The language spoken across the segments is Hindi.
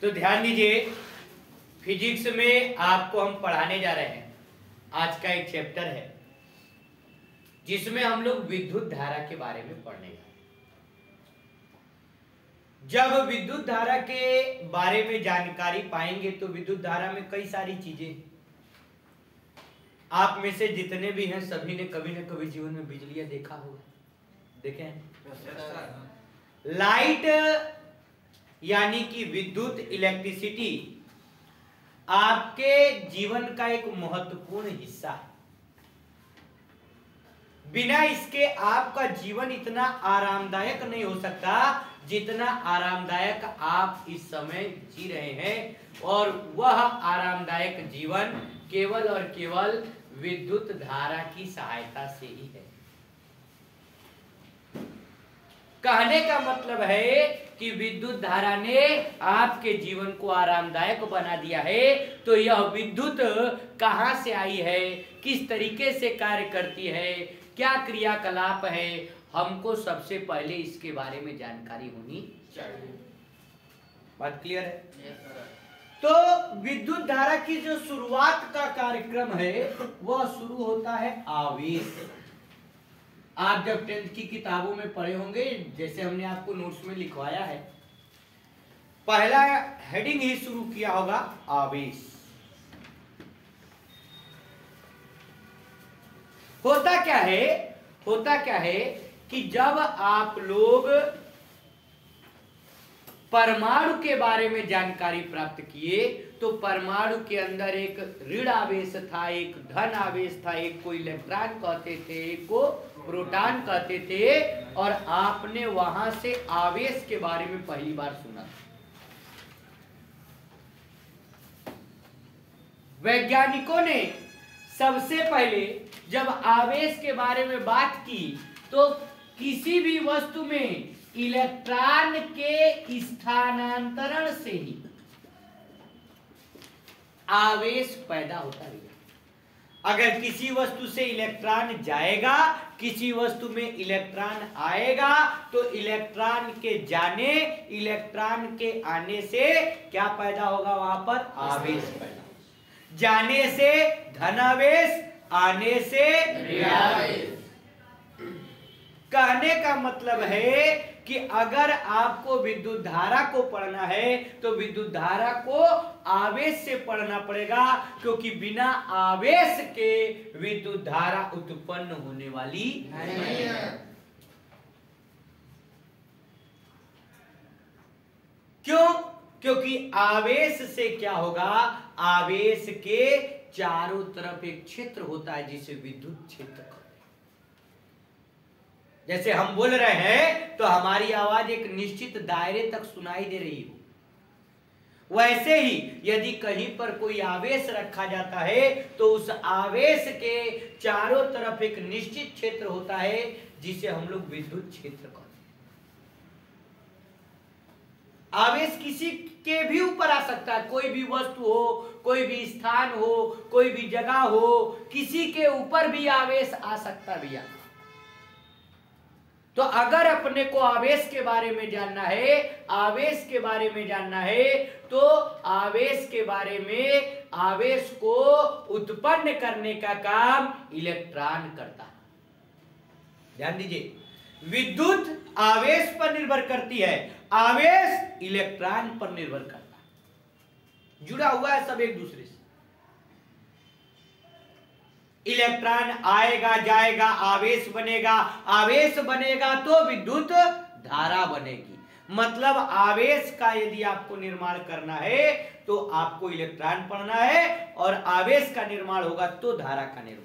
तो ध्यान दीजिए, फिजिक्स में आपको हम पढ़ाने जा रहे हैं। आज का एक चैप्टर है जिसमें हम लोग विद्युत धारा के बारे में पढ़ने जा रहे हैं। जब विद्युत धारा के बारे में जानकारी पाएंगे तो विद्युत धारा में कई सारी चीजें, आप में से जितने भी हैं सभी ने कभी न कभी जीवन में बिजलियां देखा होगा, देखे हैं? लाइट यानी कि विद्युत, इलेक्ट्रिसिटी आपके जीवन का एक महत्वपूर्ण हिस्सा है। बिना इसके आपका जीवन इतना आरामदायक नहीं हो सकता जितना आरामदायक आप इस समय जी रहे हैं, और वह आरामदायक जीवन केवल और केवल विद्युत धारा की सहायता से ही है। कहने का मतलब है कि विद्युत धारा ने आपके जीवन को आरामदायक बना दिया है। तो यह विद्युत कहां से आई है, किस तरीके से कार्य करती है, क्या क्रियाकलाप है, हमको सबसे पहले इसके बारे में जानकारी होनी चाहिए। बात क्लियर है? तो विद्युत धारा की जो शुरुआत का कार्यक्रम है वह शुरू होता है आवेश। आप जब 10th की किताबों में पढ़े होंगे, जैसे हमने आपको नोट्स में लिखवाया है, पहला हेडिंग ही शुरू किया होगा आवेश। होता क्या है कि जब आप लोग परमाणु के बारे में जानकारी प्राप्त किए तो परमाणु के अंदर एक ऋण आवेश था, एक धन आवेश था, एक को इलेक्ट्रॉन कहते थे, एक को प्रोटॉन कहते थे, और आपने वहां से आवेश के बारे में पहली बार सुना। वैज्ञानिकों ने सबसे पहले जब आवेश के बारे में बात की तो किसी भी वस्तु में इलेक्ट्रॉन के स्थानांतरण से ही आवेश पैदा होता है। अगर किसी वस्तु से इलेक्ट्रॉन जाएगा, किसी वस्तु में इलेक्ट्रॉन आएगा, तो इलेक्ट्रॉन के जाने, इलेक्ट्रॉन के आने से क्या पैदा होगा? वहां पर आवेश पैदा होगा। जाने से धनावेश, आने से ऋणावेश। कहने का मतलब है कि अगर आपको विद्युत धारा को पढ़ना है तो विद्युत धारा को आवेश से पढ़ना पड़ेगा, क्योंकि बिना आवेश के विद्युत धारा उत्पन्न होने वाली नहीं है। क्यों? क्योंकि आवेश से क्या होगा? आवेश के चारों तरफ एक क्षेत्र होता है जिसे विद्युत क्षेत्र कहते हैं। जैसे हम बोल रहे हैं तो हमारी आवाज एक निश्चित दायरे तक सुनाई दे रही हो, वैसे ही यदि कहीं पर कोई आवेश रखा जाता है तो उस आवेश के चारों तरफ एक निश्चित क्षेत्र होता है जिसे हम लोग विद्युत क्षेत्र कहते हैं। आवेश किसी के भी ऊपर आ सकता है, कोई भी वस्तु हो, कोई भी स्थान हो, कोई भी जगह हो, किसी के ऊपर भी आवेश आ सकता भैया। तो अगर अपने को आवेश के बारे में जानना है, आवेश के बारे में जानना है, तो आवेश के बारे में, आवेश को उत्पन्न करने का काम इलेक्ट्रॉन करता है। ध्यान दीजिए, विद्युत आवेश पर निर्भर करती है, आवेश इलेक्ट्रॉन पर निर्भर करता है। जुड़ा हुआ है सब एक दूसरे से। इलेक्ट्रॉन आएगा जाएगा, आवेश बनेगा, आवेश बनेगा तो विद्युत धारा बनेगी। मतलब आवेश का यदि आपको निर्माण करना है तो आपको इलेक्ट्रॉन पढ़ना है, और आवेश का निर्माण होगा तो धारा का निर्माण।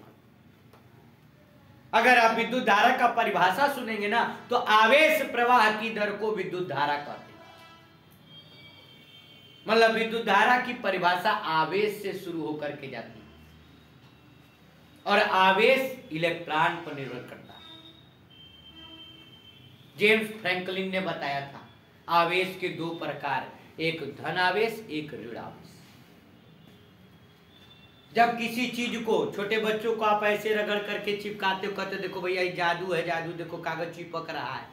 अगर आप विद्युत धारा का परिभाषा सुनेंगे ना तो आवेश प्रवाह की दर को विद्युत धारा कहते हैं। मतलब विद्युत धारा की परिभाषा आवेश से शुरू होकर के जाती है, और आवेश इलेक्ट्रॉन पर निर्भर करता है। जेम्स फ्रैंकलिन ने बताया था आवेश के दो प्रकार, एक धन आवेश, एक ऋण आवेश। जब किसी चीज को, छोटे बच्चों को आप ऐसे रगड़ करके चिपकाते हो, कहते देखो भैया ये जादू है, जादू देखो कागज चिपक रहा है,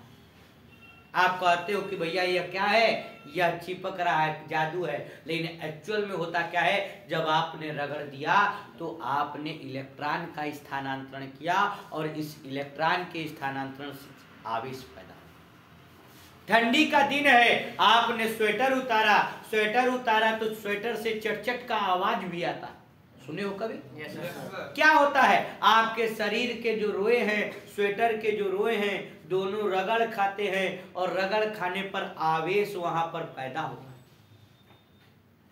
आप कहते हो कि भैया यह क्या है, यह चिपक रहा है, जादू है, लेकिन एक्चुअल में होता क्या है, जब आपने रगड़ दिया तो आपने इलेक्ट्रॉन का स्थानांतरण किया और इस इलेक्ट्रॉन के स्थानांतरण से आवेश पैदा हुआ। ठंडी का दिन है, आपने स्वेटर उतारा तो स्वेटर से चटचट का आवाज भी आता, सुने हो कभी? Yes, sir. क्या होता है, आपके शरीर के जो रोए हैं, स्वेटर के जो रोए हैं, दोनों रगड़ खाते हैं और रगड़ खाने पर आवेश वहां पर पैदा होता है।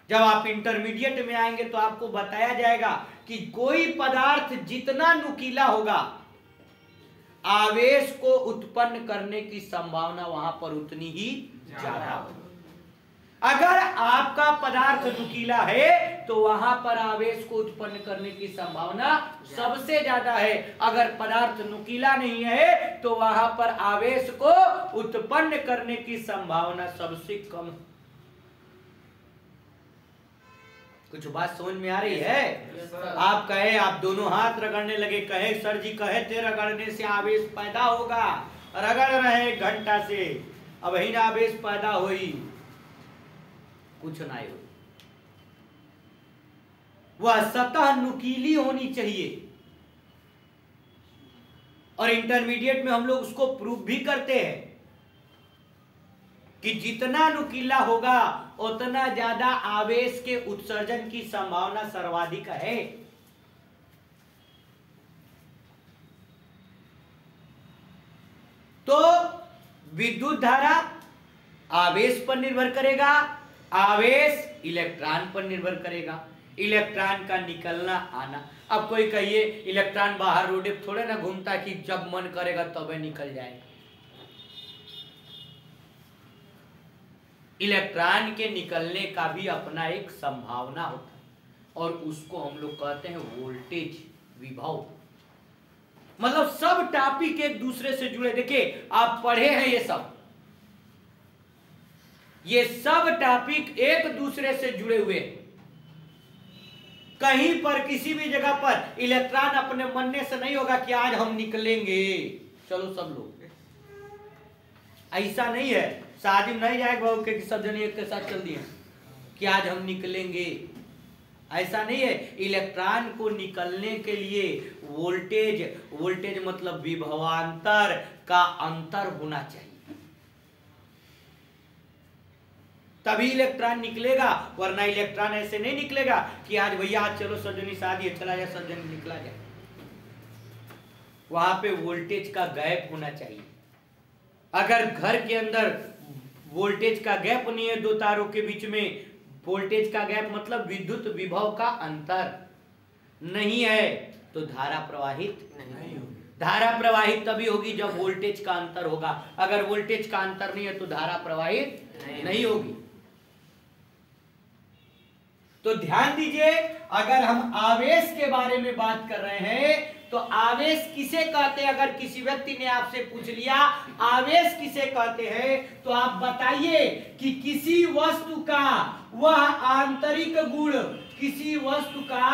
जब आप इंटरमीडिएट में आएंगे तो आपको बताया जाएगा कि कोई पदार्थ जितना नुकीला होगा, आवेश को उत्पन्न करने की संभावना वहां पर उतनी ही ज्यादा होगी। अगर आपका पदार्थ नुकीला है तो वहां पर आवेश को उत्पन्न करने की संभावना सबसे ज्यादा है। अगर पदार्थ नुकीला नहीं है तो वहां पर आवेश को उत्पन्न करने की संभावना सबसे कम। कुछ बात समझ में आ रही है? आप कहे, आप दोनों हाथ रगड़ने लगे, कहे सर जी कहे थे रगड़ने से आवेश पैदा होगा, रगड़ रहे 1 घंटा से, अब ही ना आवेश पैदा हुई, कुछ ना हो। वह सतह नुकीली होनी चाहिए और इंटरमीडिएट में हम लोग उसको प्रूव भी करते हैं कि जितना नुकीला होगा उतना ज्यादा आवेश के उत्सर्जन की संभावना सर्वाधिक है। तो विद्युत धारा आवेश पर निर्भर करेगा, आवेश इलेक्ट्रॉन पर निर्भर करेगा, इलेक्ट्रॉन का निकलना आना। अब कोई कहिए इलेक्ट्रॉन बाहर रोड पे थोड़े ना घूमता कि जब मन करेगा तबे निकल जाएगा। इलेक्ट्रॉन के निकलने का भी अपना एक संभावना होता है और उसको हम लोग कहते हैं वोल्टेज विभव। मतलब सब टॉपिक एक दूसरे से जुड़े। देखिए आप पढ़े हैं ये सब टॉपिक एक दूसरे से जुड़े हुए हैं। कहीं पर किसी भी जगह पर इलेक्ट्रॉन अपने मनने से नहीं होगा कि आज हम निकलेंगे, चलो सब लोग, ऐसा नहीं है। शादी में नहीं जाएगा बहू के सब जन एक के साथ चल दिए कि आज हम निकलेंगे, ऐसा नहीं है। इलेक्ट्रॉन को निकलने के लिए वोल्टेज मतलब विभवांतर का अंतर होना चाहिए, तभी इलेक्ट्रॉन निकलेगा, वरना इलेक्ट्रॉन ऐसे नहीं निकलेगा कि आज भैया आज चलो सब जनी शादी है, चला जाए सब जनी निकला जाए। वहां पे वोल्टेज का गैप होना चाहिए। अगर घर के अंदर वोल्टेज का गैप नहीं है, दो तारों के बीच में वोल्टेज का गैप मतलब विद्युत विभव का अंतर नहीं है, तो धारा प्रवाहित नहीं होगी। धारा प्रवाहित तभी होगी जब वोल्टेज का अंतर होगा। अगर वोल्टेज का अंतर नहीं है तो धारा प्रवाहित नहीं होगी। तो ध्यान दीजिए, अगर हम आवेश के बारे में बात कर रहे हैं तो आवेश किसे कहते हैं? अगर किसी व्यक्ति ने आपसे पूछ लिया आवेश किसे कहते हैं, तो आप बताइए कि किसी वस्तु का वह आंतरिक गुण, किसी वस्तु का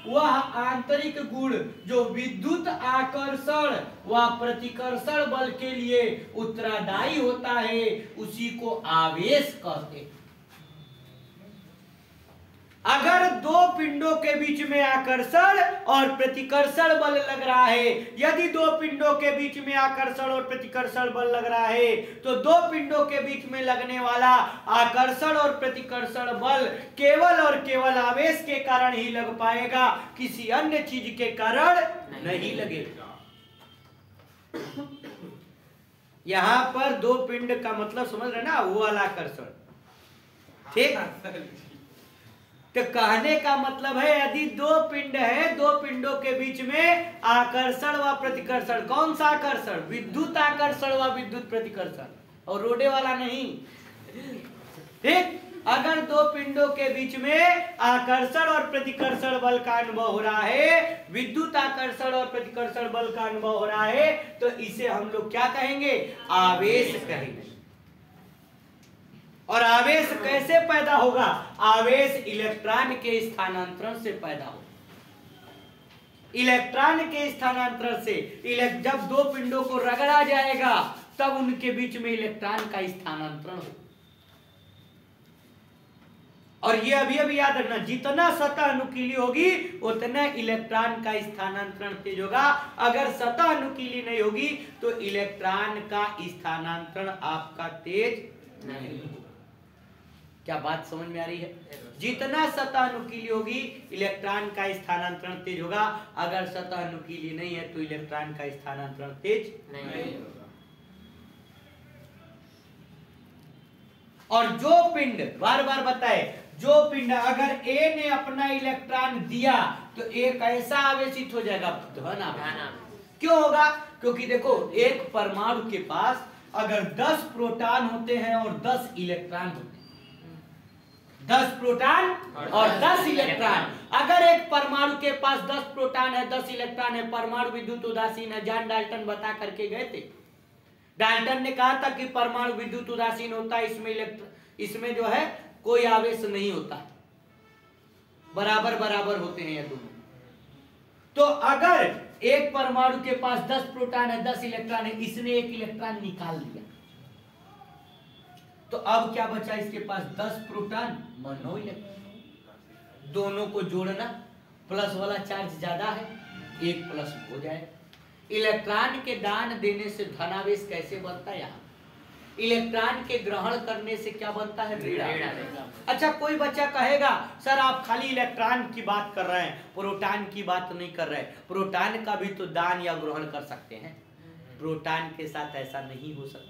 वह आंतरिक गुण जो विद्युत आकर्षण व प्रतिकर्षण बल के लिए उत्तरदायी होता है, उसी को आवेश कहते हैं। अगर दो पिंडों के बीच में आकर्षण और प्रतिकर्षण बल लग रहा है, यदि दो पिंडों के बीच में आकर्षण और प्रतिकर्षण बल लग रहा है, तो दो पिंडों के बीच में लगने वाला आकर्षण और प्रतिकर्षण बल केवल और केवल आवेश के कारण ही लग पाएगा, किसी अन्य चीज के कारण नहीं लगेगा। यहां पर दो पिंड का मतलब समझ रहे ना, वो वाला आकर्षण, ठीक। तो कहने का मतलब है यदि दो पिंड है, दो पिंडों के बीच में आकर्षण व प्रतिकर्षण, कौन सा आकर्षण? विद्युत आकर्षण व विद्युत प्रतिकर्षण, और रोडे वाला नहीं, ठीक। अगर दो पिंडों के बीच में आकर्षण और प्रतिकर्षण बल का अनुभव हो रहा है, विद्युत आकर्षण और प्रतिकर्षण बल का अनुभव हो रहा है, तो इसे हम लोग क्या कहेंगे? आवेश कहेंगे। और आवेश कैसे पैदा होगा? आवेश इलेक्ट्रॉन के स्थानांतरण से पैदा होगा। इलेक्ट्रॉन के स्थानांतरण से, जब दो पिंडों को रगड़ा जाएगा तब उनके बीच में इलेक्ट्रॉन का स्थानांतरण हो। और ये अभी याद रखना, जितना सतह नुकीली होगी उतना इलेक्ट्रॉन का स्थानांतरण तेज होगा। अगर सतह नुकीली नहीं होगी तो इलेक्ट्रॉन का स्थानांतरण आपका तेज नहीं होगा। क्या बात समझ में आ रही है? जितना सतह नुकीली होगी इलेक्ट्रॉन का स्थानांतरण तेज होगा, अगर सतह नुकीली नहीं है तो इलेक्ट्रॉन का स्थानांतरण तेज नहीं होगा। और जो पिंड, बार बार बताए, जो पिंड अगर A ने अपना इलेक्ट्रॉन दिया तो एक ऐसा आवेशित हो जाएगा धन आवेश। क्यों होगा? क्योंकि देखो एक परमाणु के पास अगर 10 प्रोटॉन होते हैं और 10 इलेक्ट्रॉन होते हैं, 10 प्रोटॉन और 10 इलेक्ट्रॉन, अगर एक परमाणु के पास 10 प्रोटॉन है 10 इलेक्ट्रॉन है, परमाणु विद्युत उदासीन है, जॉन डाल्टन बता करके गए थे। डाल्टन ने कहा था कि परमाणु विद्युत उदासीन होता है, इसमें जो है कोई आवेश नहीं होता, बराबर बराबर होते हैं ये दोनों। तो अगर एक परमाणु के पास 10 प्रोटॉन है 10 इलेक्ट्रॉन है, इसने एक इलेक्ट्रॉन निकाल दिया, तो अब क्या बचा? इसके पास 10 प्रोटॉन और 9 इलेक्ट्रॉन, दोनों को जोड़ना, प्लस वाला चार्ज ज्यादा है, 1 प्लस हो जाए। इलेक्ट्रॉन के दान देने से धनावेश कैसे बनता है? यहाँ इलेक्ट्रॉन के ग्रहण करने से क्या बनता है? ऋणावेश। अच्छा, कोई बच्चा कहेगा सर आप खाली इलेक्ट्रॉन की बात कर रहे हैं, प्रोटॉन की बात नहीं कर रहे। प्रोटॉन का भी तो दान या ग्रहण कर सकते हैं। प्रोटॉन के साथ ऐसा नहीं हो सकता,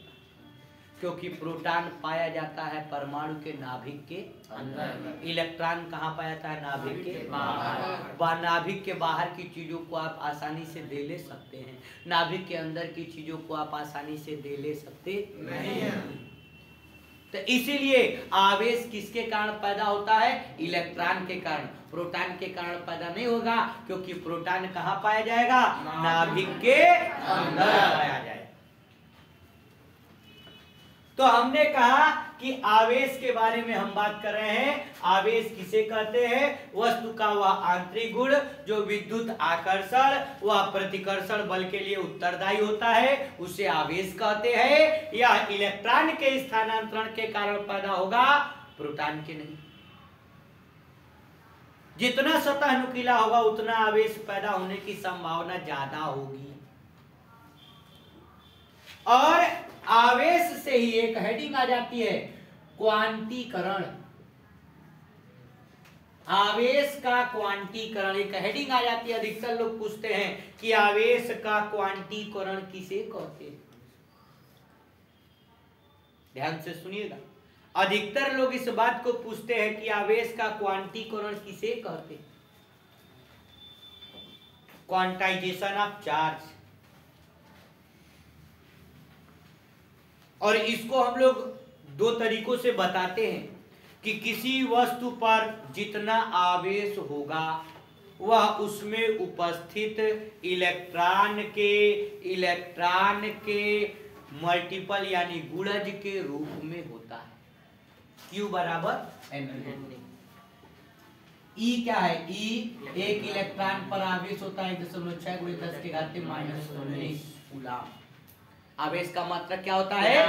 क्योंकि प्रोटॉन पाया जाता है परमाणु के नाभिक के अंदर, इलेक्ट्रॉन कहाँ पाया जाता है? नाभिक के बाहर। नाभिक के बाहर की चीजों को आप आसानी से दे ले सकते हैं, नाभिक के अंदर की चीजों को आप आसानी से दे ले सकते नहीं हैं। तो इसीलिए आवेश किसके कारण पैदा होता है? इलेक्ट्रॉन के कारण। प्रोटॉन के कारण पैदा नहीं होगा, क्योंकि प्रोटॉन कहाँ पाया जाएगा? नाभिक के अंदर पाया जाएगा। तो हमने कहा कि आवेश के बारे में हम बात कर रहे हैं। आवेश किसे कहते हैं? वस्तु का वह आंतरिक गुण जो विद्युत आकर्षण व प्रतिकर्षण बल के लिए उत्तरदायी होता है, उसे आवेश कहते हैं। यह इलेक्ट्रॉन के स्थानांतरण के कारण पैदा होगा, प्रोटॉन के नहीं। जितना सतह नुकीला होगा उतना आवेश पैदा होने की संभावना ज्यादा होगी। और आवेश से ही एक हेडिंग आ जाती है, क्वांटीकरण। आवेश का क्वांटीकरण एक हेडिंग आ जाती है। अधिकतर लोग पूछते हैं कि आवेश का क्वांटीकरण किसे कहते हैं? ध्यान से सुनिएगा, अधिकतर लोग इस बात को पूछते हैं कि आवेश का क्वांटीकरण किसे कहते हैं? Quantization of charge. और इसको हम लोग 2 तरीकों से बताते हैं कि किसी वस्तु पर जितना आवेश होगा वह उसमें उपस्थित इलेक्ट्रॉन के मल्टीपल यानी गुणज के रूप में होता है। Q बराबर N। E क्या है? E एक इलेक्ट्रॉन पर आवेश होता है 1.6 × 10⁻⁻19 कूलम। आवेश का मात्रा क्या होता है?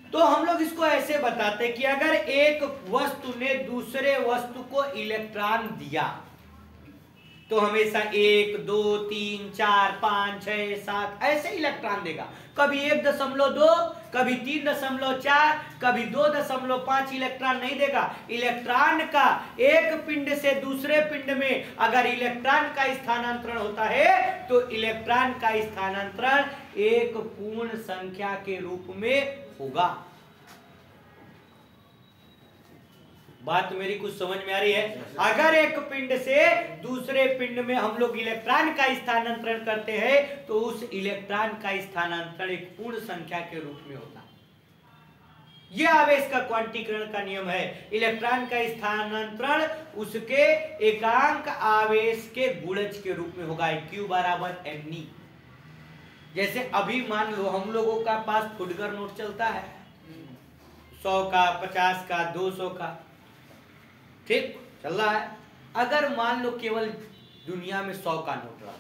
तो हम लोग इसको ऐसे बताते कि अगर एक वस्तु ने दूसरे वस्तु को इलेक्ट्रॉन दिया तो हमेशा 1, 2, 3, 4, 5, 6, 7 ऐसे इलेक्ट्रॉन देगा। कभी 1.2, कभी 3.4, कभी 2.5 इलेक्ट्रॉन नहीं देगा। इलेक्ट्रॉन का एक पिंड से दूसरे पिंड में अगर इलेक्ट्रॉन का स्थानांतरण होता है तो इलेक्ट्रॉन का स्थानांतरण एक पूर्ण संख्या के रूप में होगा। बात मेरी कुछ समझ में आ रही है? अगर एक पिंड से दूसरे पिंड में हम लोग इलेक्ट्रॉन का स्थानांतरण करते हैं तो उस इलेक्ट्रॉन का स्थानांतरण एक पूर्ण संख्या के रूप में होता है। यह आवेश का क्वांटीकरण का नियम है। इलेक्ट्रॉन का स्थानांतरण उसके एकांक आवेश के गुणज के रूप में होगा, Q बराबर mn। जैसे अभी मान लो हम लोगों का पास फुटकर नोट चलता है, 100 का, 50 का, 200 का, ठीक चल रहा है। अगर मान लो केवल दुनिया में 100 का नोट रहा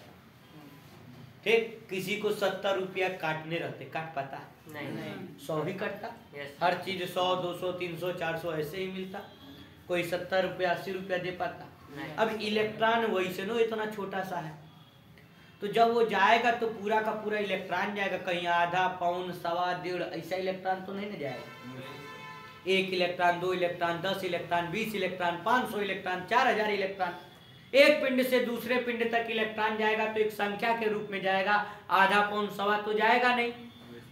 ठीक, किसी को 70 रुपया काटने रहते, काट पाता? नहीं। 100 ही कटता। Yes. हर चीज 100, 200, 300, 400 ऐसे ही मिलता। कोई 70 रुपया 80 रुपया दे पाता? नहीं। अब इलेक्ट्रॉन वैसे नो इतना छोटा सा है, तो जब वो जाएगा तो पूरा का पूरा इलेक्ट्रॉन जाएगा, कहीं आधा, पौन, सवा, डेढ़, ऐसा इलेक्ट्रॉन तो नहीं ना जाएगा। 1 electron, 2 electron, 10 electron, 20 electron, 500 electron, 4000 electron. एक पिंड से दूसरे पिंड तक इलेक्ट्रॉन जाएगा तो एक संख्या के रूप में जाएगा, आधा, पौन, सवा तो जाएगा नहीं।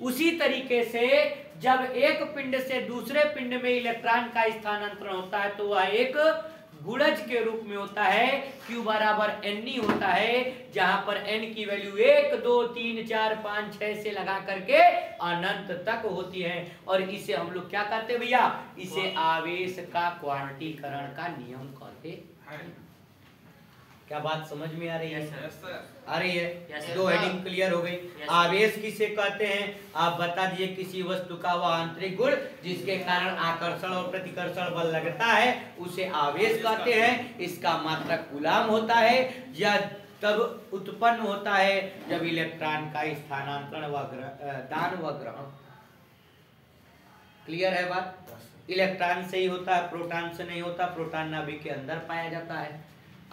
उसी तरीके से जब एक पिंड से दूसरे पिंड में इलेक्ट्रॉन का स्थानांतरण होता है तो वह एक गुणज के रूप में होता है, Q बराबर N होता है, जहां पर N की वैल्यू 1, 2, 3, 4, 5, 6 से लगा करके अनंत तक होती है। और इसे हम लोग क्या कहते हैं भैया? इसे आवेश का क्वांटीकरण का नियम कहते हैं। क्या बात समझ में आ रही है? आ रही है? दो हेडिंग क्लियर हो गई। आवेश किसे कहते हैं आप बता दिए? किसी वस्तु का वह आंतरिक गुण जिसके कारण आकर्षण और प्रतिकर्षण बल लगता है उसे आवेश कहते हैं। इसका मात्रक कूलाम होता है। यह तब उत्पन्न होता है जब इलेक्ट्रॉन का स्थानांतरण व दान व ग्रहण। क्लियर है बात? इलेक्ट्रॉन से ही होता है, प्रोटॉन से नहीं होता। प्रोटॉन नाभिक के अंदर पाया जाता है।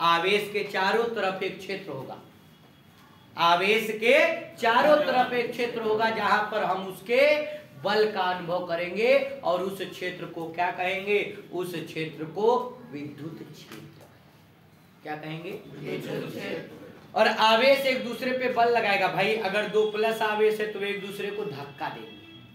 आवेश के चारों तरफ एक क्षेत्र होगा, आवेश के चारों तरफ एक क्षेत्र होगा जहां पर हम उसके बल का अनुभव करेंगे और उस क्षेत्र को क्या कहेंगे? उस क्षेत्र को विद्युत क्षेत्र। क्या कहेंगे? विद्युत क्षेत्र। और आवेश एक दूसरे पे बल लगाएगा। भाई अगर 2 प्लस आवेश है तो एक दूसरे को धक्का देंगे,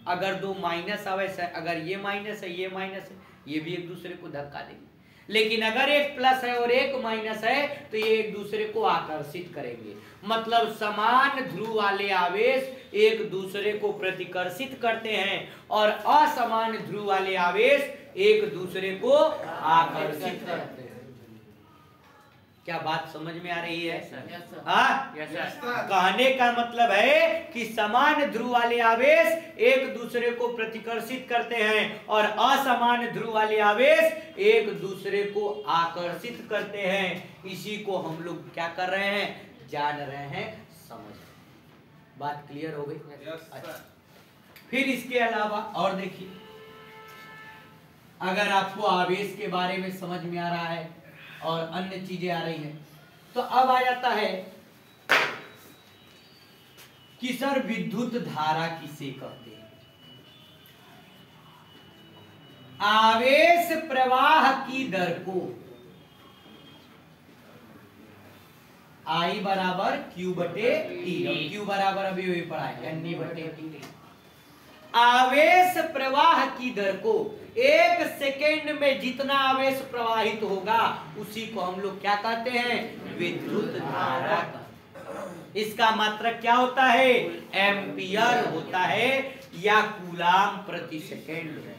अगर 2 माइनस आवेश है, अगर ये माइनस है, ये माइनस है, ये भी एक दूसरे को धक्का देंगे। लेकिन अगर एक प्लस है और एक माइनस है तो ये एक दूसरे को आकर्षित करेंगे। मतलब समान ध्रुव वाले आवेश एक दूसरे को प्रतिकर्षित करते हैं और असमान ध्रुव वाले आवेश एक दूसरे को आकर्षित करते हैं। क्या बात समझ में आ रही है? कहने का मतलब है कि समान ध्रुव वाले आवेश एक दूसरे को प्रतिकर्षित करते हैं और असमान ध्रुव वाले आवेश एक दूसरे को आकर्षित करते हैं। इसी को हम लोग क्या कर रहे हैं? जान रहे हैं, समझ रहे हैं। बात क्लियर हो गई? अच्छा, फिर इसके अलावा और देखिए, अगर आपको आवेश के बारे में समझ में आ रहा है और अन्य चीजें आ रही हैं तो अब आ जाता है कि सर विद्युत धारा किसे कहते हैं? आवेश प्रवाह की दर को I बराबर Q बटे T, Q बराबर अभी वही पढ़ा है N बटे T। आवेश प्रवाह की दर को 1 सेकेंड में जितना आवेश प्रवाहित होगा उसी को हम लोग क्या कहते हैं? विद्युत धारा। इसका मात्रक क्या होता है? एम्पियर होता है या कूलाम प्रति सेकेंड।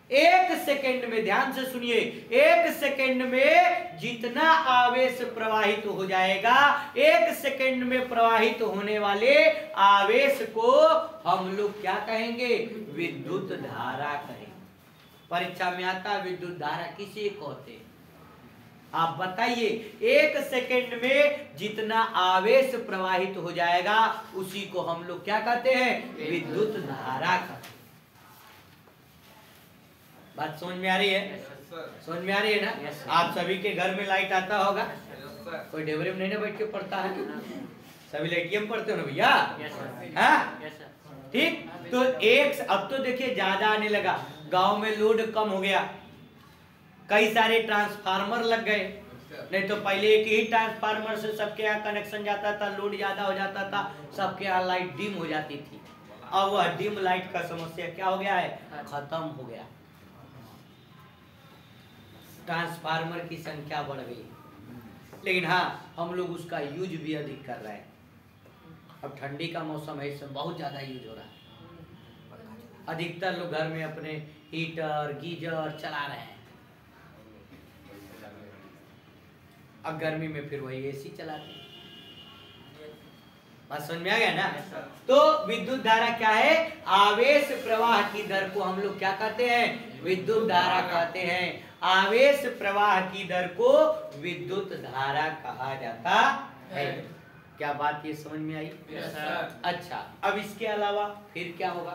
1 सेकेंड में, ध्यान से सुनिए, 1 सेकेंड में जितना आवेश प्रवाहित हो जाएगा, 1 सेकेंड में प्रवाहित होने वाले आवेश को हम लोग क्या कहेंगे? विद्युत धारा कहेंगे। परीक्षा में आता है विद्युत धारा किसे कहते हैं? आप बताइए। 1 सेकेंड में जितना आवेश प्रवाहित हो जाएगा उसी को हम लोग क्या कहते हैं? विद्युत धारा कहते हैं। बात समझ में आ रही है? समझ में आ रही है ना? आप सभी के घर में लाइट आता होगा, कोई डेबरे में नहीं ना बैठ के पढ़ता है, सभी लाइटियम में पढ़ते हो ना भैया? हाँ, ठीक। तो एक अब तो देखिए ज्यादा आने लगा, गांव में लोड कम हो गया, कई सारे ट्रांसफार्मर लग गए। नहीं तो पहले एक ही ट्रांसफार्मर से सबके यहाँ कनेक्शन जाता था, लोड ज्यादा हो जाता था, सबके यहाँ लाइट डिम हो जाती थी। अब वह डिम लाइट का समस्या क्या हो गया है? खत्म हो गया। ट्रांसफार्मर की संख्या बढ़ गई, लेकिन हाँ हम लोग उसका यूज भी अधिक कर रहे हैं। अब ठंडी का मौसम है, इसमें बहुत ज्यादा यूज हो रहा है। अधिकतर लोग घर में अपने हीटर, गीजर चला रहे हैं। अब गर्मी में फिर वही एसी चलाते हैं। बात समझ में आ गया ना? तो विद्युत धारा क्या है? आवेश प्रवाह की दर को हम लोग क्या कहते हैं? विद्युत धारा कहते हैं। आवेश प्रवाह की दर को विद्युत धारा कहा जाता है। क्या बात ये समझ में आई? अच्छा, अब इसके अलावा फिर क्या होगा?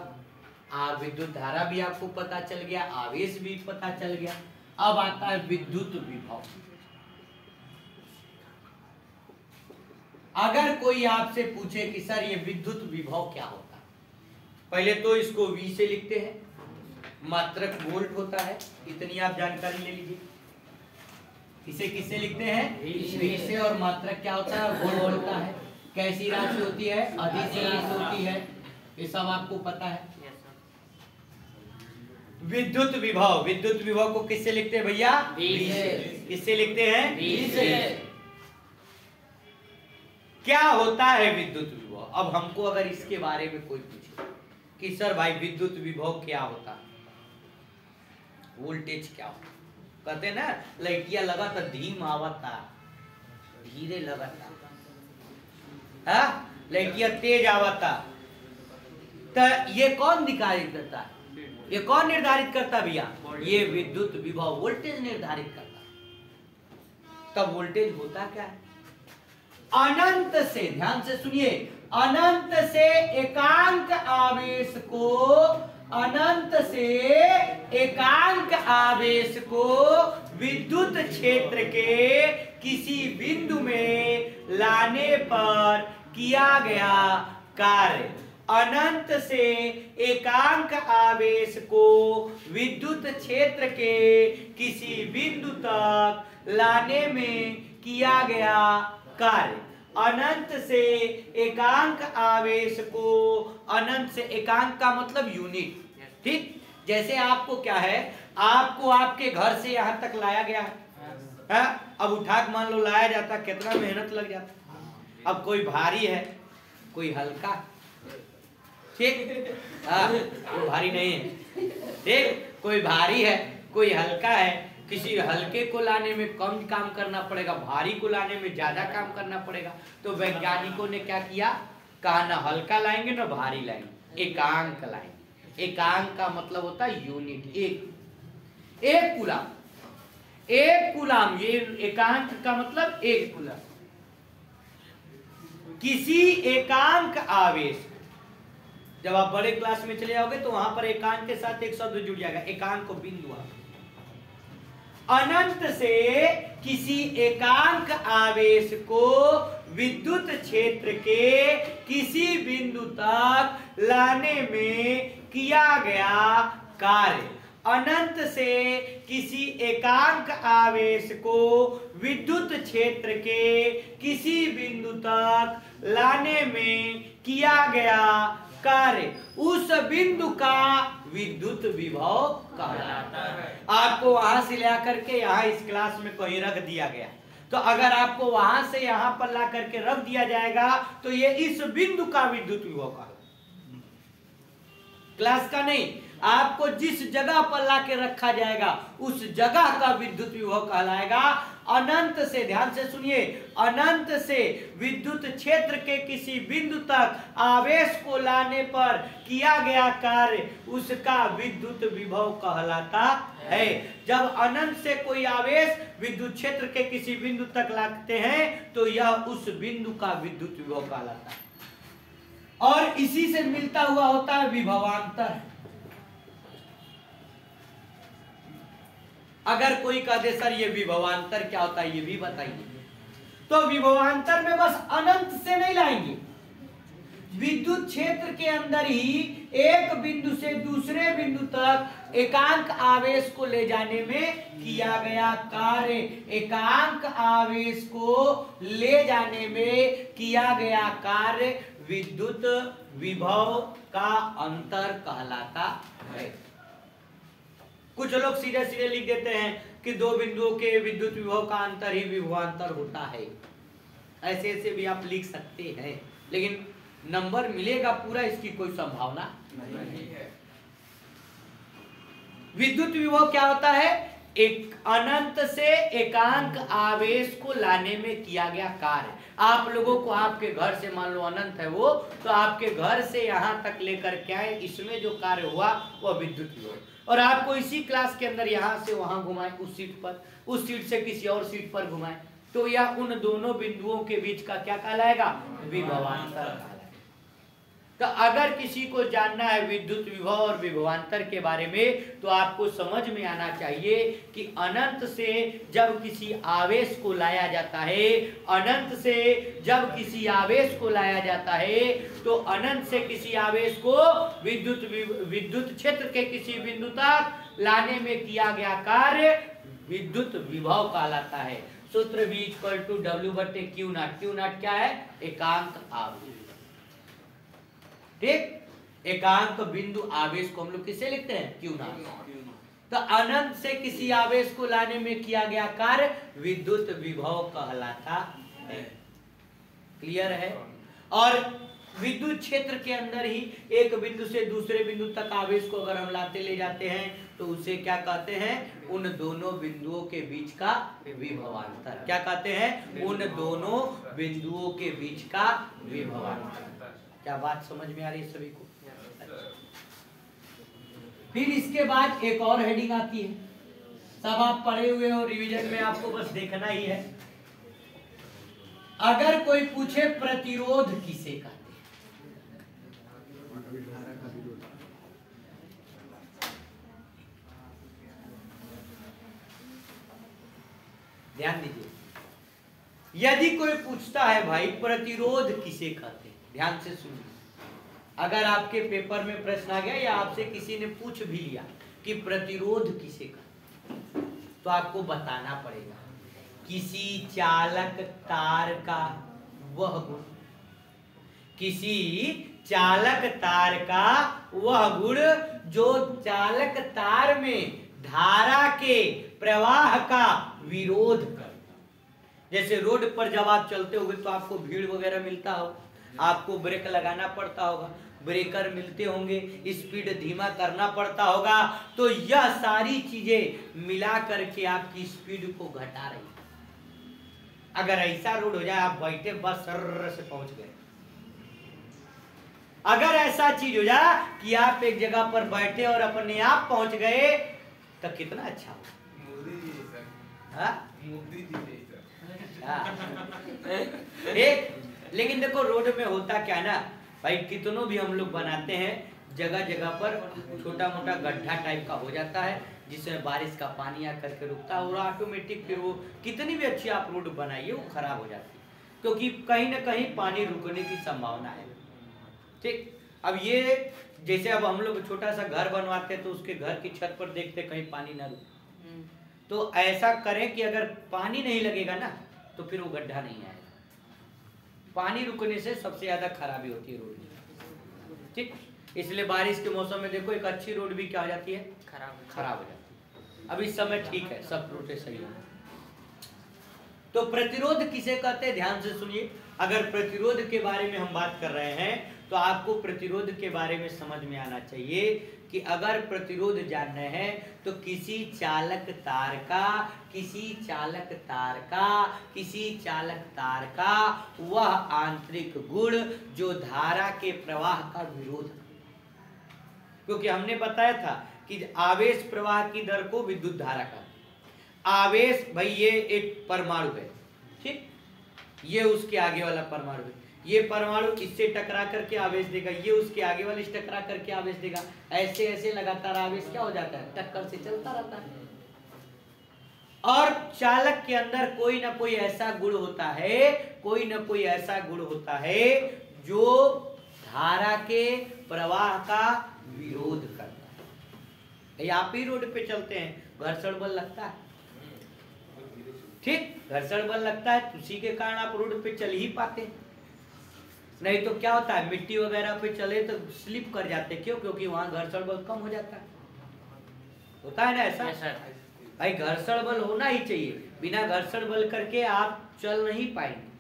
विद्युत धारा भी आपको पता चल गया, आवेश भी पता चल गया। अब आता है विद्युत विभव। अगर कोई आपसे पूछे कि सर ये विद्युत विभव क्या होता है, पहले तो इसको V से लिखते हैं, मात्रक वोल्ट होता है, इतनी आप जानकारी ले लीजिए। इसे किससे लिखते हैं? V से, और मात्रक क्या होता है? वोल्ट होता है। कैसी राशि होती है? अदिश राशि होती है, ये सब आपको पता है। विद्युत विभव, विद्युत विभव को किससे लिखते हैं भैया? V से। किससे लिखते हैं? V से। क्या होता है विद्युत विभव? अब हमको अगर इसके बारे में कोई पूछे कि सर भाई विद्युत विभव क्या होता है, वोल्टेज क्या होता है, कहते हैं ना लड़कियां लगा था धीम आवता, धीरे लगा था, लड़कियां तेज आवता, तो ये कौन निर्धारित करता है? ये कौन निर्धारित करता है भैया? ये विद्युत विभव वोल्टेज निर्धारित करता है। तब वोल्टेज होता क्या है? अनंत से, ध्यान से सुनिए, अनंत से एकांक आवेश को, अनंत से एकांक आवेश को विद्युत क्षेत्र के किसी बिंदु में लाने पर किया गया कार्य। अनंत से एकांक आवेश को विद्युत क्षेत्र के किसी बिंदु तक लाने में किया गया कार्य। अनंत से एकांक आवेश को, अनंत से एकांक का मतलब यूनिट, ठीक? जैसे आपको क्या है, आपको आपके घर से यहां तक लाया गया है, अब उठा के मान लो लाया जाता, कितना मेहनत लग जाता। अब कोई भारी है, कोई हल्का, ठीक? वो भारी नहीं है, ठीक? कोई भारी है, कोई हल्का है। किसी हल्के को लाने में कम काम करना पड़ेगा, भारी को लाने में ज्यादा काम करना पड़ेगा। तो वैज्ञानिकों ने क्या किया, कहा ना हल्का लाएंगे ना भारी लाएंगे, एकांक लाएंगे। एकांक का मतलब होता है यूनिट, एक कूलाम, एक कूलाम, ये एकांक का मतलब एक कूलाम। किसी एकांक आवेश, जब आप बड़े क्लास में चले जाओगे तो वहां पर एकांक के साथ एक शब्द जुड़ जाएगा, एकांक को बिंदु। अनंत से किसी एकांक आवेश को विद्युत क्षेत्र के किसी बिंदु तक लाने में किया गया कार्य। अनंत से किसी एकांक आवेश को विद्युत क्षेत्र के किसी बिंदु तक लाने में किया गया कार्य, उस बिंदु का विद्युत विभव कहलाता है। आपको वहां से ला करके यहाँ इस क्लास में कहीं रख दिया गया, तो अगर आपको वहां से यहाँ पर ला करके रख दिया जाएगा तो ये इस बिंदु का विद्युत विभव कहलाता, क्लास का नहीं। आपको जिस जगह पर ला के रखा जाएगा उस जगह का विद्युत विभव कहलाएगा। अनंत से, ध्यान से सुनिए, अनंत से विद्युत क्षेत्र के किसी बिंदु तक आवेश को लाने पर किया गया कार्य उसका विद्युत विभव कहलाता है। जब अनंत से कोई आवेश विद्युत क्षेत्र के किसी बिंदु तक लाते हैं तो यह उस बिंदु का विद्युत विभव कहलाता है। और इसी से मिलता हुआ होता है विभवांतर। अगर कोई कह दे सर ये विभवांतर क्या होता है ये भी बताइए, तो विभवांतर में बस अनंत से नहीं लाएंगे, विद्युत क्षेत्र के अंदर ही एक बिंदु से दूसरे बिंदु तक एकांक आवेश को ले जाने में किया गया कार्य, एकांक आवेश को ले जाने में किया गया कार्य विद्युत विभव का अंतर कहलाता है। कुछ लोग सीधे सीधे लिख देते हैं कि दो बिंदुओं के विद्युत विभव का अंतर ही विभवांतर होता है। ऐसे ऐसे भी आप लिख सकते हैं, लेकिन नंबर मिलेगा पूरा इसकी कोई संभावना नहीं है। विद्युत विभव क्या होता है? एक अनंत से एकांक आवेश को लाने में किया गया कार्य। आप लोगों को आपके घर से, मान लो अनंत है वो, तो आपके घर से यहां तक लेकर के आए, इसमें जो कार्य हुआ वह विद्युत विभव। और आपको इसी क्लास के अंदर यहां से वहां घुमाए, उस सीट पर, उस सीट से किसी और सीट पर घुमाए, तो यह उन दोनों बिंदुओं के बीच का क्या कहलाएगा? विभवांतर कहलाएगा। तो अगर किसी को जानना है विद्युत विभव और विभवांतर के बारे में, तो आपको समझ में आना चाहिए कि अनंत से जब किसी आवेश को लाया जाता है, अनंत से जब किसी आवेश को लाया जाता है, तो अनंत से किसी आवेश को विद्युत क्षेत्र के किसी बिंदु तक लाने में किया गया कार्य विद्युत विभव कहलाता है। सूत्र V = W/Q0। Q0 क्या है? एकांक आवेश। ठीक, एकांक बिंदु आवेश को हम लोग किसे लिखते हैं? Q0। तो अनंत से किसी आवेश को लाने में किया गया कार्य विद्युत विभव कहलाता है। क्लियर है? और विद्युत क्षेत्र के अंदर ही एक बिंदु से दूसरे बिंदु तक आवेश को अगर हम लाते ले जाते हैं तो उसे क्या कहते हैं? उन दोनों बिंदुओं के बीच का विभवांतर। क्या कहते हैं? उन दोनों बिंदुओं के बीच का विभवांतर। क्या बात समझ में आ रही है सभी को? फिर इसके बाद एक और हेडिंग आती है, सब आप पढ़े हुए हो, रिवीजन में आपको बस देखना ही है। अगर कोई पूछे प्रतिरोध किसे कहते हैं? ध्यान दीजिए, यदि कोई पूछता है भाई प्रतिरोध किसे कहते हैं, ध्यान से सुनिए। अगर आपके पेपर में प्रश्न आ गया या आपसे किसी ने पूछ भी लिया कि प्रतिरोध किसे कहते हैं, तो आपको बताना पड़ेगा किसी चालक तार का वह गुण, किसी चालक तार का वह गुण जो चालक तार में धारा के प्रवाह का विरोध करता। जैसे रोड पर जब आप चलते होंगे तो आपको भीड़ वगैरह मिलता हो, आपको ब्रेक लगाना पड़ता होगा, ब्रेकर मिलते होंगे, स्पीड धीमा करना पड़ता होगा, तो यह सारी चीजें मिला करके आपकी स्पीड को घटा रही है। अगर ऐसा रोड हो जाए आप बैठे बस सर्र से पहुंच गए, अगर ऐसा चीज हो जाए कि आप एक जगह पर बैठे और अपने आप पहुंच गए, तो कितना अच्छा हो। लेकिन देखो रोड में होता क्या है ना भाई, कितनों भी हम लोग बनाते हैं, जगह जगह पर छोटा मोटा गड्ढा टाइप का हो जाता है जिसमें बारिश का पानी आकर के रुकता है और ऑटोमेटिक फिर वो कितनी भी अच्छी आप रोड बनाइए वो खराब हो जाती है, क्योंकि कहीं ना कहीं पानी रुकने की संभावना है। ठीक, अब ये जैसे अब हम लोग छोटा सा घर बनवाते हैं तो उसके घर की छत पर देखते कहीं पानी ना रुके, तो ऐसा करें कि अगर पानी नहीं लगेगा ना तो फिर वो गड्ढा नहीं आएगा। पानी रुकने से सबसे ज्यादा खराबी होती है रोड में। ठीक, इसलिए बारिश के मौसम में देखो एक अच्छी रोड भी क्या हो जाती है? खराब हो जाती है। अब इस समय ठीक है, सब रोडें सही है। तो प्रतिरोध किसे कहते हैं, ध्यान से सुनिए। अगर प्रतिरोध के बारे में हम बात कर रहे हैं तो आपको प्रतिरोध के बारे में समझ में आना चाहिए कि अगर प्रतिरोध जानना है तो किसी चालक तार का वह आंतरिक गुण जो धारा के प्रवाह का विरोध, क्योंकि हमने बताया था कि आवेश प्रवाह की दर को विद्युत धारा का आवेश, भाई ये एक परमाणु है, ठीक, ये उसके आगे वाला परमाणु है, ये परमाणु इससे टकरा करके आवेश देगा, ये उसके आगे वाले से टकरा करके आवेश देगा, ऐसे ऐसे लगातार आवेश क्या हो जाता है? टक्कर से चलता रहता है। और चालक के अंदर कोई ना कोई ऐसा गुण होता है, जो धारा के प्रवाह का विरोध करता है। आप ही रोड पे चलते हैं, घर्षण बल लगता है, ठीक, घर्षण बल लगता है, उसी के कारण आप रोड पे चल ही पाते हैं। नहीं तो क्या होता है, मिट्टी वगैरह पे चले तो स्लिप कर जाते, क्यों? क्योंकि वहां घर्षण बल कम हो जाता है। होता है ना ऐसा? भाई घर्षण बल होना ही चाहिए, बिना घर्षण बल करके आप चल नहीं पाएंगे।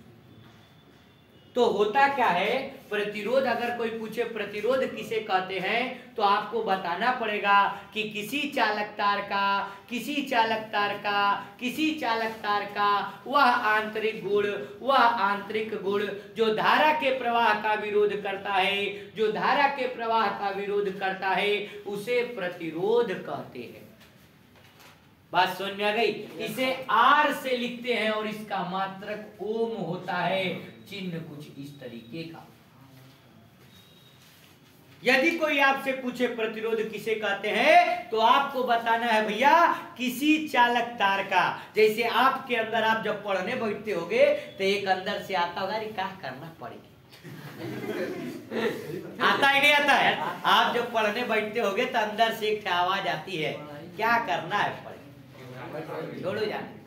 तो होता क्या है, प्रतिरोध, अगर कोई पूछे प्रतिरोध किसे कहते हैं तो आपको बताना पड़ेगा कि किसी चालक तार का वह आंतरिक गुण जो धारा के प्रवाह का विरोध करता है, उसे प्रतिरोध कहते हैं। बात समझ में आ गई? इसे आर से लिखते हैं और इसका मात्रक ओम होता है, चिन्ह कुछ इस तरीके का। यदि कोई आपसे पूछे प्रतिरोध किसे कहते हैं, तो आपको बताना है भैया किसी चालक तार का। जैसे आपके अंदर आप जब पढ़ने बैठते होगे तो एक अंदर से आता होगा, क्या करना पड़ेगा आता ही नहीं आता है? आप जब पढ़ने बैठते होगे तो अंदर से एक आवाज आती है, क्या करना है पढ़े, छोड़ो जाने।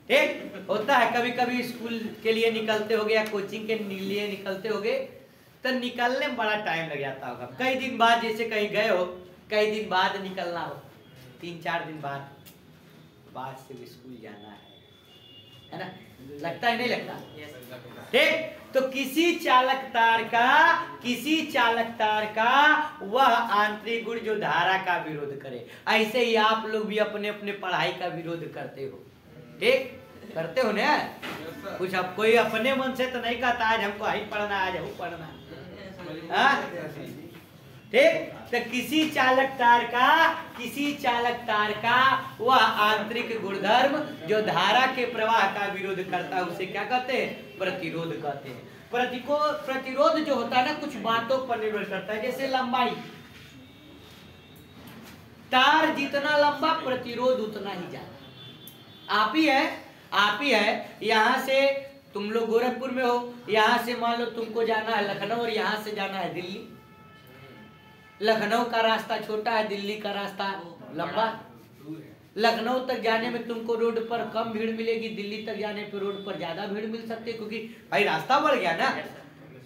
ठीक होता है, कभी कभी स्कूल के लिए निकलते होगे या कोचिंग के लिए निकलते होगे तो निकलने में बड़ा टाइम लग जाता होगा। कई दिन बाद जैसे कहीं गए हो, कई दिन बाद निकलना हो, 3-4 दिन बाद से स्कूल जाना है ना? लगता है नहीं लगता? ठीक, तो किसी चालक तार का वह आंतरिक गुण जो धारा का विरोध करे। ऐसे ही आप लोग भी अपने अपने पढ़ाई का विरोध करते हो। ठीक करते हो ना? कुछ अब कोई अपने मन से तो नहीं कहता आज हमको यही पढ़ना, आज वो पढ़ना। ठीक, तो किसी चालक तार का वह आंतरिक गुणधर्म जो धारा के प्रवाह का विरोध करता है उसे क्या कहते हैं? प्रतिरोध कहते हैं। प्रतिरोध जो होता है ना, कुछ बातों पर निर्भर करता है। जैसे लंबाई, तार जितना लंबा प्रतिरोध उतना ही ज्यादा। आप ही है यहाँ से तुम लोग गोरखपुर में हो, यहाँ से मान लो तुमको जाना है लखनऊ और यहाँ से जाना है दिल्ली। लखनऊ का रास्ता छोटा है, दिल्ली का रास्ता लंबा। लखनऊ तक जाने में तुमको रोड पर कम भीड़ मिलेगी, दिल्ली तक जाने पर रोड पर ज्यादा भीड़ मिल सकती है, क्योंकि भाई रास्ता बढ़ गया ना।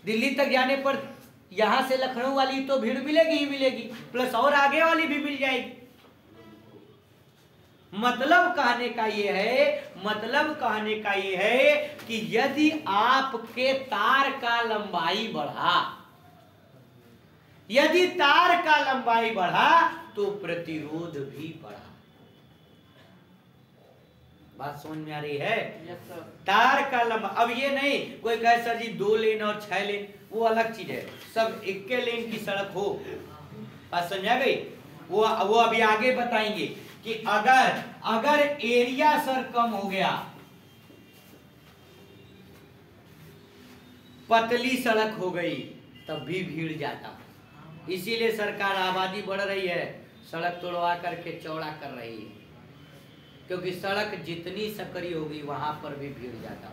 दिल्ली तक जाने पर यहाँ से लखनऊ वाली तो भीड़ मिलेगी ही मिलेगी, प्लस और आगे वाली भी मिल जाएगी। मतलब कहने का ये है कि यदि आपके तार का लंबाई बढ़ा, तो प्रतिरोध भी बढ़ा। बात समझ में आ रही है? तार का लंबा, अब ये नहीं कोई कहे सर जी 2 लेन और 6 लेन, वो अलग चीज है। सब 1 लेन की सड़क हो, बात समझा गई? वो अभी आगे बताएंगे कि अगर एरिया सर कम हो गया, पतली सड़क हो गई, तब भी भीड़ जाता। इसीलिए सरकार आबादी बढ़ रही है, सड़क तोड़वा करके चौड़ा कर रही है, क्योंकि सड़क जितनी सकरी होगी वहां पर भी भीड़ जाता।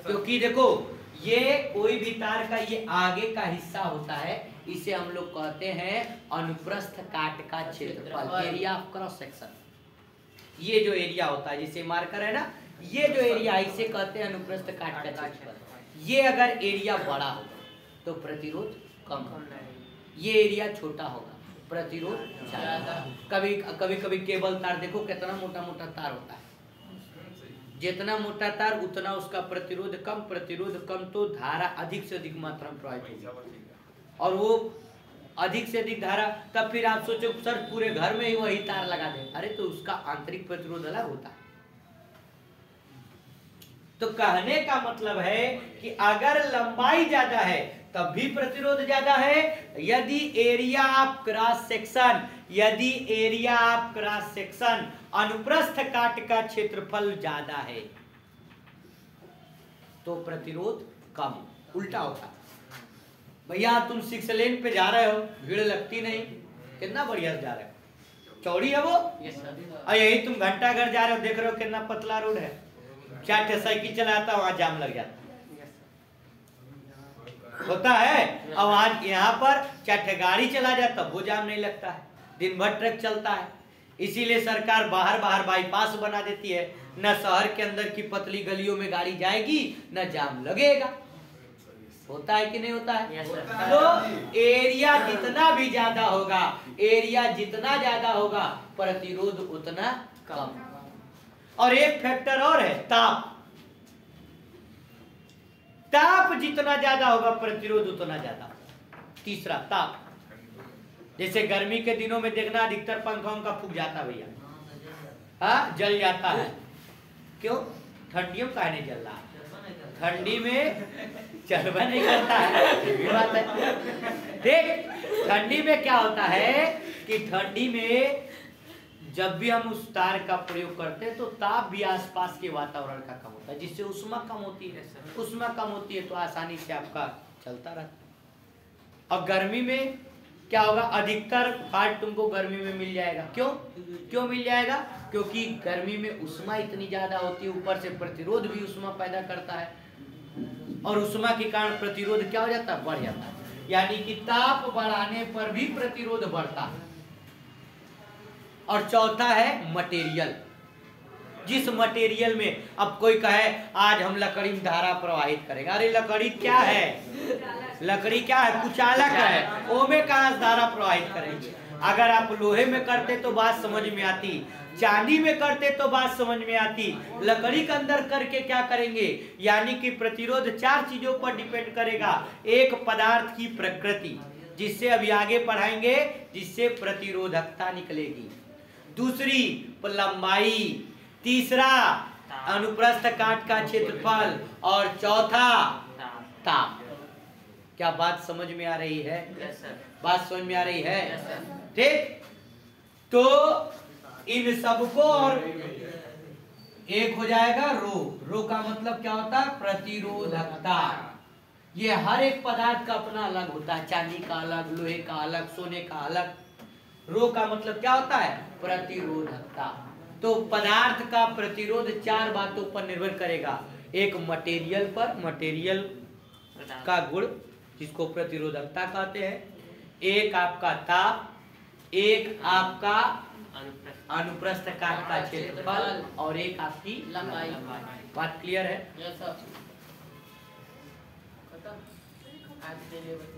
क्योंकि देखो ये कोई भी तार का ये आगे का हिस्सा होता है, इसे हम लोग कहते हैं अनुप्रस्थ काट का क्षेत्रफल, एरिया ऑफ क्रॉस सेक्शन। ये जो एरिया होता है जिसे मार्कर है ना, ये जो एरिया इसे कहते हैं अनुप्रस्थ काट का क्षेत्रफल। ये अगर एरिया बड़ा होगा तो प्रतिरोध कम होगा, ये एरिया छोटा होगा प्रतिरोध ज्यादा। कभी केबल तार देखो कितना मोटा मोटा तार होता है, जितना मोटा तार उतना उसका प्रतिरोध कम, तो धारा अधिक से अधिक मात्रा में प्रवाहित होगी। और वो अधिक से अधिक धारा, तब फिर आप सोचो सर पूरे घर में ही वही तार लगा दे, अरे तो उसका आंतरिक प्रतिरोध अलग होता है। तो कहने का मतलब है कि अगर लंबाई ज्यादा है तब भी प्रतिरोध ज्यादा है। यदि एरिया ऑफ क्रॉस सेक्शन अनुप्रस्थ काट का क्षेत्रफल ज्यादा है तो प्रतिरोध कम, उल्टा होता। भैया तुम 6 लेन पे जा रहे हो, भीड़ लगती नहीं, कितना बढ़िया जा रहे हो, चौड़ी है वो। और यही तुम घंटाघर जा रहे हो, देख रहे हो कितना पतला रोड है, 4 साइकिल चलाता वहां जाम लग जाता होता है। अब आज यहाँ पर 4 गाड़ी चला जाता वो जाम नहीं लगता है, दिन भर ट्रक चलता है। इसीलिए सरकार बाहर बाईपास बना देती है, न शहर के अंदर की पतली गलियों में गाड़ी जाएगी न जाम लगेगा। होता है कि नहीं होता है? तो एरिया जितना ज्यादा होगा प्रतिरोध उतना कम। और एक फैक्टर और है, ताप जितना ज्यादा होगा प्रतिरोध उतना ज्यादा। तीसरा ताप, जैसे गर्मी के दिनों में देखना अधिकतर पंखा उनका फूक जाता भैया, हाँ जल जाता है। क्यों? ठंडियों का नहीं जल रहा, ठंडी में चलवा नहीं करता है, ये भी बात है। देख ठंडी में क्या होता है कि ठंडी में जब भी हम उस तार का प्रयोग करते हैं तो ताप भी आसपास के वातावरण का कम होता है, जिससे ऊष्मा कम होती है। ऊष्मा कम होती है तो आसानी से आपका चलता रहता है। और गर्मी में क्या होगा, अधिकतर फाल्ट तुमको गर्मी में मिल जाएगा। क्यों मिल जाएगा? क्योंकि गर्मी में ऊष्मा इतनी ज्यादा होती है, ऊपर से प्रतिरोध भी ऊष्मा पैदा करता है, और ऊष्मा के कारण प्रतिरोध क्या हो जाता है, बढ़ जाता है। यानी कि ताप बढ़ाने पर भी प्रतिरोध बढ़ता है। और चौथा है मटेरियल। जिस मटेरियल में, अब कोई कहे आज हम लकड़ी में धारा प्रवाहित करेंगे, अरे लकड़ी क्या है, लकड़ी क्या है, कुचालक है, ओमे कहाँ से धारा प्रवाहित करेंगे। अगर आप लोहे में करते तो बात समझ में आती, चांदी में करते तो बात समझ में आती, लकड़ी के अंदर करके क्या करेंगे। यानी कि प्रतिरोध 4 चीजों पर डिपेंड करेगा। एक, पदार्थ की प्रकृति, जिससे अभी आगे पढ़ाएंगे, जिससे प्रतिरोधकता निकलेगी। दूसरी, लंबाई। तीसरा, अनुप्रस्थ काट का क्षेत्रफल। और चौथा, ताप। क्या बात समझ में आ रही है? Yes sir. बात समझ में आ रही है? Yes sir. ठीक। तो इन सबको और एक हो जाएगा रो का मतलब क्या होता है, प्रतिरोधकता। ये हर एक पदार्थ का अपना अलग होता है, चांदी का अलग, लोहे का अलग, सोने का अलग। रो का मतलब क्या होता है, प्रतिरोधकता। तो पदार्थ का प्रतिरोध 4 बातों पर निर्भर करेगा। एक मटेरियल पर, मटेरियल का गुण जिसको प्रतिरोधकता कहते हैं। एक आपका ताप, एक आपका अनुप्रस्थ काट का क्षेत्रफल, और एक आपकी लंबाई। बात क्लियर है? Yes sir. खत्म। आज के लिए बस।